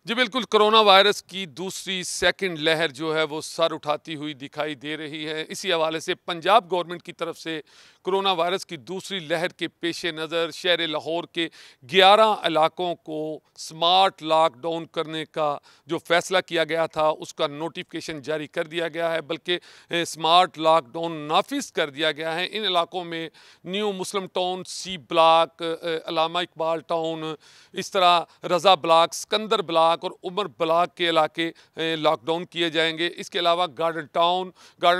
جی بالکل، corona virus کی دوسری سیکنڈ لہر جو ہے وہ سر اٹھاتی ہوئی دکھائی دے رہی ہے۔ اسی حوالے سے پنجاب گورنمنٹ کی طرف سے کرونا وائرس کی دوسری لہر کے پیش نظر شہر لاہور کے 11 علاقوں کو سمارٹ لاک ڈاؤن کرنے کا جو فیصلہ کیا گیا تھا اس کا نوٹیفکیشن جاری کر دیا گیا ہے، بلکہ سمارٹ لاک ڈاؤن نافذ کر دیا گیا ہے۔ ان علاقوں میں نیو مسلم ٹاؤن، سی بلاک، علامہ اقبال ٹاؤن، اس طرح رضا بلاک، سکندر بلاک اور عمر بلاک کے علاقے لاک ڈاؤن کیے جائیں گے۔ اس کے علاوہ گارڈن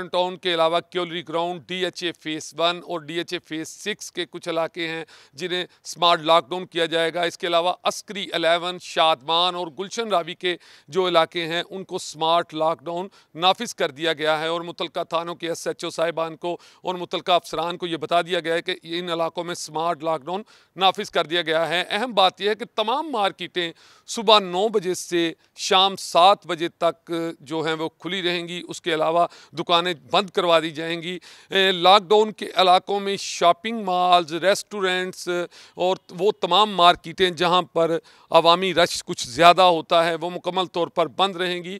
ٹاؤن کے علاوہ cavalry ground, D H A phase 1 اور ڈی ایچ اے فیس 6 کے کچھ علاقے ہیں جنہیں سمارٹ لاک ڈاؤن کیا جائے گا۔ اس کے علاوہ عسکری 11، شادمان اور گلشن راوی کے جو علاقے ہیں ان کو سمارٹ لاک ڈاؤن نافذ کر دیا گیا ہے، اور متعلقہ تھانوں کے ایس ایچ او صاحبان کو اور متعلقہ افسران کو یہ بتا دیا گیا ہے کہ ان علاقوں میں سمارٹ لاک ڈاؤن نافذ کر دیا گیا ہے۔ اہم بات یہ ہے کہ تمام مارکیٹیں صبح 9 بجے سے شام 7 بجے تک جو ہیں وہ کھلی رہیں گی۔ اس کے علاوہ دکانیں بند کروا دی جائیں گی۔ لاک ڈاؤن کے علاقوں میں شاپنگ مالز، ریسٹورنٹس اور وہ تمام مارکیٹیں جہاں پر عوامی رش کچھ زیادہ ہوتا ہے وہ مکمل طور پر بند رہیں گی۔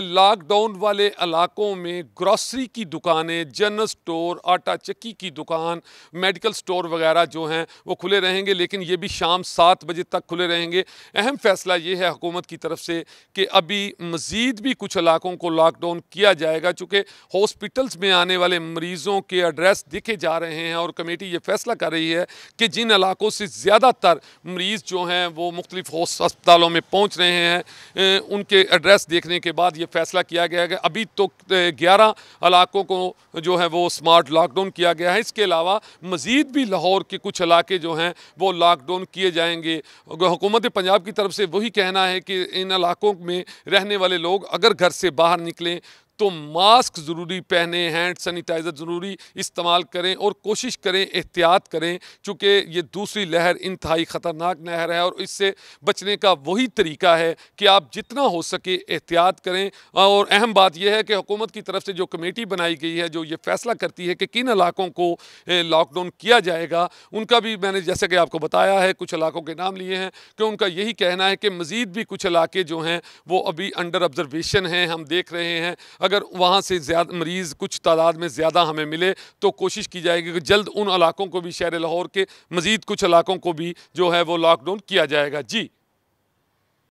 لاک ڈاؤن والے علاقوں میں گروسری کی دکانیں، جنرل سٹور، آٹا چکی کی دکان، میڈیکل سٹور وغیرہ جو ہیں وہ کھلے رہیں گے، لیکن یہ بھی شام 7 بجے تک کھلے رہیں گے۔ اہم فیصلہ یہ ہے حکومت کی طرف سے کہ ابھی مزید بھی کچھ علاقوں کو لاک ڈاؤن کیا جائے گا، چونکہ ہاسپٹلز میں آنے والے مریضوں کے ایڈریس دیکھے جا رہے ہیں اور کمیٹی یہ فیصلہ کر رہی ہے کہ جن علاقوں سے زیادہ تر مریض جو ہیں وہ مختلف ہسپتالوں میں پہنچ رہے ہیں ان کے ایڈریس دیکھنے کے بعد یہ فیصلہ کیا گیا ہے کہ ابھی تو 11 علاقوں کو جو ہے وہ سمارٹ لاک ڈاؤن کیا گیا ہے۔ اس کے علاوہ مزید بھی لاہور کے کچھ علاقے جو ہیں وہ لاک ڈاؤن کیے جائیں گے۔ حکومت پنجاب کی طرف سے وہی کہنا ہے کہ ان علاقوں میں رہنے والے لوگ اگر گھر سے باہر نکلیں تو ماسک ضروری پہنیں، ہینڈ سینیٹائزر ضروری استعمال کریں اور کوشش کریں احتیاط کریں، چونکہ یہ دوسری لہر انتہائی خطرناک لہر ہے اور اس سے بچنے کا وہی طریقہ ہے کہ آپ جتنا ہو سکے احتیاط کریں۔ اور اہم بات یہ ہے کہ حکومت کی طرف سے جو کمیٹی بنائی گئی ہے جو یہ فیصلہ کرتی ہے کہ کن علاقوں کو لاک ڈاؤن کیا جائے گا، ان کا بھی میں نے جیسے کہ آپ کو بتایا ہے کچھ علاقوں کے نام لیے ہیں کہ ان کا یہی کہنا ہے کہ مزید بھی کچھ علاقے جو ہیں وہ ابھی انڈر آبزرویشن ہیں، ہم دیکھ رہے ہیں۔ اگر وہاں سے زیادہ مریض کچھ تعداد میں زیادہ ہمیں ملے تو کوشش کی جائے گی کہ جلد ان علاقوں کو بھی، شہر لاہور کے مزید کچھ علاقوں کو بھی جو ہے وہ لاک ڈاؤن کیا جائے گا۔ جی